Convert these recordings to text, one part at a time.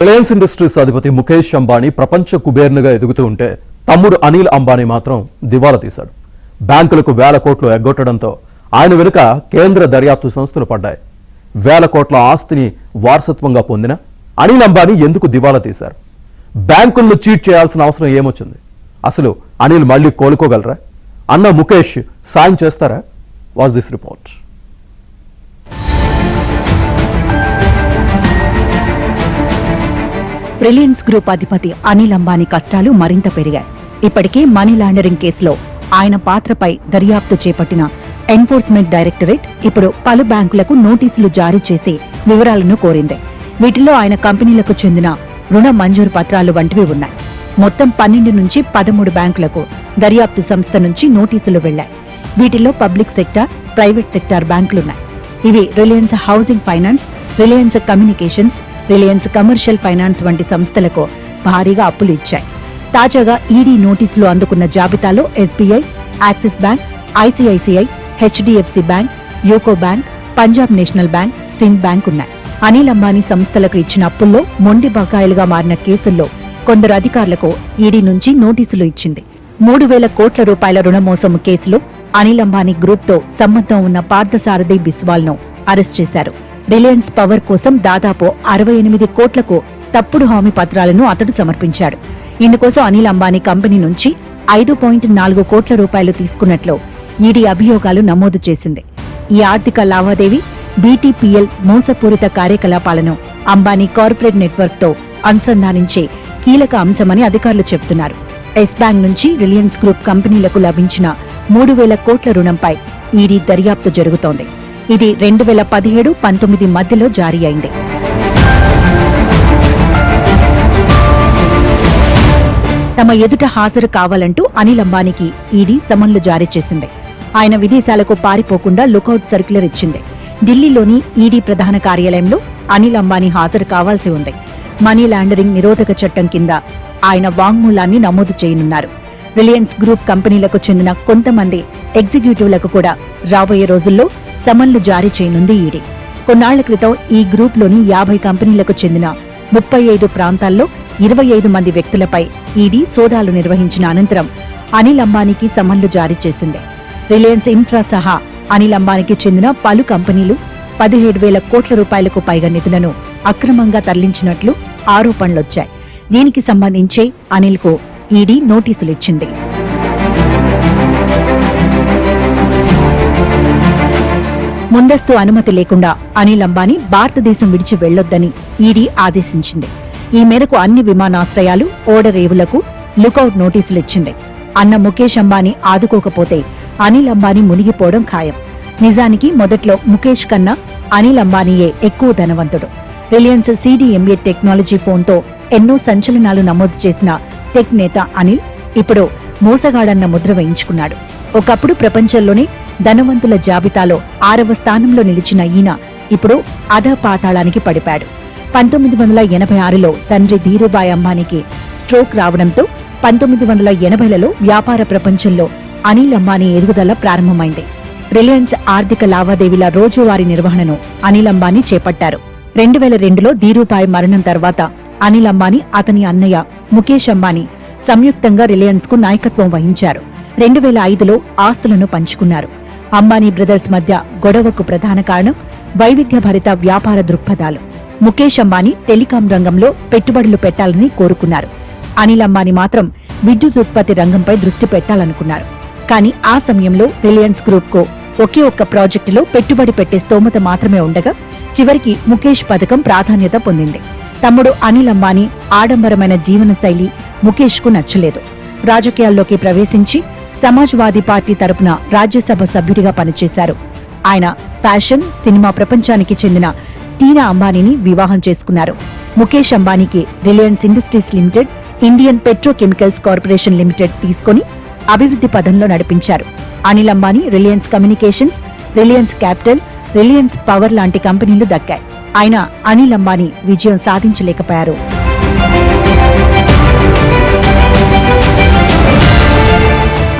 Reliance industries అధిపతి ముఖేష్ అంబానీ ప్రపంచ కుబేర్నుగా ఎదుగుతూ ఉంటే తమ్ముడు అనిల్ అంబానీ మాత్రం దివాలా తీశాడు. బ్యాంకులకు వేల కోట్లు ఎగ్గొట్టడంతో ఆయన వెనుక కేంద్ర దర్యాప్తు సంస్థలు పడ్డాయి. వేల కోట్ల ఆస్తిని వారసత్వంగా పొందిన అనిల్ అంబానీ ఎందుకు దివాలా తీశారు? బ్యాంకులను చీట్ చేయాల్సిన అవసరం ఏమొచ్చింది? అసలు అనిల్ మళ్లీ కోలుకోగలరా? అన్న ముఖేష్ సాయం చేస్తారా? Watch this report. Reliance group అధిపతి అనిల్ అంబానీ కష్టాలు మరింత పెరిగాయి. ఇప్పటికే మనీ లాండరింగ్ కేసులో ఆయన పాత్రపై దర్యాప్తు చేపట్టిన ఎన్ఫోర్స్మెంట్ డైరెక్టరేట్ ఇప్పుడు పలు బ్యాంకులకు నోటీసులు జారీ చేసి వివరాలను కోరింది. వీటిలో ఆయన కంపెనీలకు చెందిన రుణ మంజూరు పత్రాలు వంటివి ఉన్నాయి. మొత్తం 12 నుంచి 13 బ్యాంకులకు దర్యాప్తు సంస్థ నుంచి నోటీసులు వెళ్లాయి. వీటిలో పబ్లిక్ సెక్టార్, ప్రైవేట్ సెక్టార్ బ్యాంకులున్నాయి. ఇవి Reliance housing finance, Reliance Communications, Reliance commercial finance వంటి సంస్థలకు భారీగా అప్పులు ఇచ్చాయి. తాజాగా ఈడీ నోటీసులు అందుకున్న జాబితాలో SBI, axis bank, ICICI, HDFC bank, UCO bank, Punjab national bank, Sindh bank ఉన్నాయి. అనిల్ అంబానీ సంస్థలకు ఇచ్చిన అప్పుల్లో మొండి బకాయిలుగా మారిన కేసుల్లో కొందరు అధికారులకు ఈడీ నుంచి నోటీసులు ఇచ్చింది. 3,000 కోట్ల రూపాయల రుణమోసం కేసులో అనిల్ అంబానీ గ్రూప్తో సంబంధం ఉన్న పార్థసారథి బిస్వాల్ను అరెస్ట్ చేశారు. రిలయన్స్ పవర్ కోసం దాదాపు 68 కోట్లకు తప్పుడు హామీ పత్రాలను అతడు సమర్పించాడు. ఇందుకోసం అనిల్ అంబానీ కంపెనీ నుంచి 5.4 కోట్ల రూపాయలు తీసుకున్నట్లు ఈడీ అభియోగాలు నమోదు చేసింది. ఈ ఆర్థిక లావాదేవీ బీటీపీఎల్ మోసపూరిత కార్యకలాపాలను అంబానీ కార్పొరేట్ నెట్వర్క్తో అనుసంధానించే కీలక అంశమని అధికారులు చెబుతున్నారు. ఎస్ బ్యాంక్ నుంచి రిలయన్స్ గ్రూప్ కంపెనీలకు లభించిన 3,000 కోట్ల రుణంపై ఈడీ దర్యాప్తు జరుగుతోంది. ఇది 2017-19 మధ్యలో జారీ అయింది. తమ ఎదుట హాజరు కావాలంటూ అనిల్ అంబానీకి ఈడీ సమన్లు జారీ చేసింది. ఆయన విదేశాలకు పారిపోకుండా లుకౌట్ సర్క్యులర్ ఇచ్చింది. ఢిల్లీలోని ఈడీ ప్రధాన కార్యాలయంలో అనిల్ అంబానీ హాజరు కావాల్సి ఉంది. మనీ లాండరింగ్ నిరోధక చట్టం కింద ఆయన వాంగ్మూలాన్ని నమోదు చేయనున్నారు. రిలయన్స్ గ్రూప్ కంపెనీలకు చెందిన కొంతమంది ఎగ్జిక్యూటివ్లకు కూడా రాబోయే రోజుల్లో సమన్లు జారీ చేయనుంది ఈడీ. కొన్నాళ్ల క్రితం ఈ గ్రూప్లోని 50 కంపెనీలకు చెందిన 35 ప్రాంతాల్లో 25 మంది వ్యక్తులపై ఈడీ సోదాలు నిర్వహించిన అనంతరం అనిల్ అంబానీకి సమన్లు జారీ చేసింది. రిలయన్స్ ఇన్ఫ్రా సహా అనిల్ అంబానీకి చెందిన పలు కంపెనీలు 17,000 కోట్ల రూపాయలకు పైగా నిధులను అక్రమంగా తరలించినట్లు ఆరోపణలొచ్చాయి. దీనికి సంబంధించే అనిల్కు ఈడీ నోటీసులిచ్చింది. ముందస్తు అనుమతి లేకుండా అనిల్ అంబానీ భారతదేశం విడిచి వెళ్లొద్దని ఈడీ ఆదేశించింది. ఈ మేరకు అన్ని విమానాశ్రయాలు, ఓడరేవులకు లుకౌట్ నోటీసులిచ్చింది. అన్న ముఖేష్ అంబానీ ఆదుకోకపోతే అనిల్ అంబానీ మునిగిపోవడం ఖాయం. నిజానికి మొదట్లో ముఖేష్ కన్నా అనిల్ అంబానీయే ఎక్కువ ధనవంతుడు. రిలయన్స్ CDMA టెక్నాలజీ ఫోన్తో ఎన్నో సంచలనాలు నమోదు చేసిన టెక్ నేత అనిల్ ఇప్పుడు మోసగాడన్న ముద్ర వేయించుకున్నాడు. ఒకప్పుడు ప్రపంచంలోనే ధనవంతుల జాబితాలో 6వ స్థానంలో నిలిచిన ఈయన ఇప్పుడు అధపాతాళానికి పడిపాడు. 1986లో తండ్రి ధీరుభాయ్ అంబానీకి స్ట్రోక్ రావడంతో 1980లలో వ్యాపార ప్రపంచంలో అనిల్ అంబానీ ఎదుగుదల ప్రారంభమైంది. రిలయన్స్ ఆర్థిక లావాదేవీల రోజువారీ నిర్వహణను అనిల్ అంబానీ చేపట్టారు. 2002లో ధీరుభాయ్ మరణం తర్వాత అనిల్ అంబానీ, అతని అన్నయ్య ముఖేష్ అంబానీ సంయుక్తంగా రిలయన్స్ కు నాయకత్వం వహించారు. 2005లో ఆస్తులను పంచుకున్నారు. అంబానీ బ్రదర్స్ మధ్య గొడవకు ప్రధాన కారణం వైవిధ్యభరిత వ్యాపార దృక్పథాలు. ముఖేష్ అంబానీ టెలికాం రంగంలో పెట్టుబడులు పెట్టాలని కోరుకున్నారు. అనిల్ అంబానీ మాత్రం విద్యుత్ ఉత్పత్తి రంగంపై దృష్టి పెట్టాలనుకున్నారు. కానీ ఆ సమయంలో రిలయన్స్ గ్రూప్ కు ఒకే ఒక్క ప్రాజెక్టులో పెట్టుబడి పెట్టే స్తోమత మాత్రమే ఉండగా చివరికి ముఖేష్ పథకం ప్రాధాన్యత పొందింది. తమ్ముడు అనిల్ అంబానీ ఆడంబరమైన జీవనశైలి ముఖేష్ కు నచ్చలేదు. రాజకీయాల్లోకి ప్రవేశించి సమాజ్వాదీ పార్టీ తరపున రాజ్యసభ సభ్యుడిగా పనిచేశారు. ఆయన ఫ్యాషన్, సినిమా ప్రపంచానికి చెందిన టీనా అంబానీని వివాహం చేసుకున్నారు. ముఖేష్ అంబానీకి Reliance Industries Limited, Indian Petrochemicals Corporation Limited తీసుకుని అభివృద్ధి పదంలో నడిపించారు. Anil Ambani Reliance Communications, Reliance Capital, Reliance power లాంటి కంపెనీలు దక్కాయి. అయినా అనిల్ అంబానీ విజయం సాధించలేకపోయారు.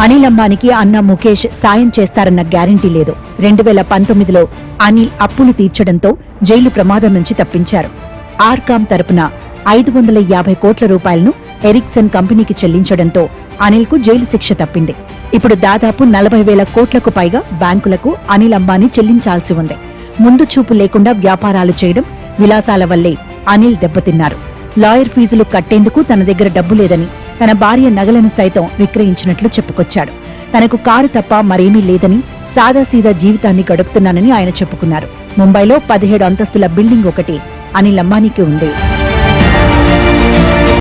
అనిల్ అంబానీకి అన్న ముఖేష్ సాయం చేస్తారన్న గ్యారంటీ లేదు. 2019లో అనిల్ అప్పులు తీర్చడంతో జైలు ప్రమాదం నుంచి తప్పించారు. ఆర్కామ్ తరపున 550 కోట్ల రూపాయలను ఎరిక్సన్ కంపెనీకి చెల్లించడంతో అనిల్కు జైలు శిక్ష తప్పింది. ఇప్పుడు దాదాపు 40,000 కోట్లకు పైగా బ్యాంకులకు అనిల్ అంబానీ చెల్లించాల్సి ఉంది. ముందు చూపు లేకుండా వ్యాపారాలు చేయడం, విలాసాల వల్లే అనిల్ దెబ్బతిన్నారు. లాయర్ ఫీజులు కట్టేందుకు తన దగ్గర డబ్బు లేదని, తన భార్య నగలను సైతం విక్రయించినట్లు చెప్పుకొచ్చాడు. తనకు కారు తప్ప మరేమీ లేదని, సాదాసీదా జీవితాన్ని గడుపుతున్నానని ఆయన చెప్పుకున్నారు. ముంబైలో 17 అంతస్తుల బిల్డింగ్ ఒకటి అనిల్ అంబానీకి ఉంది.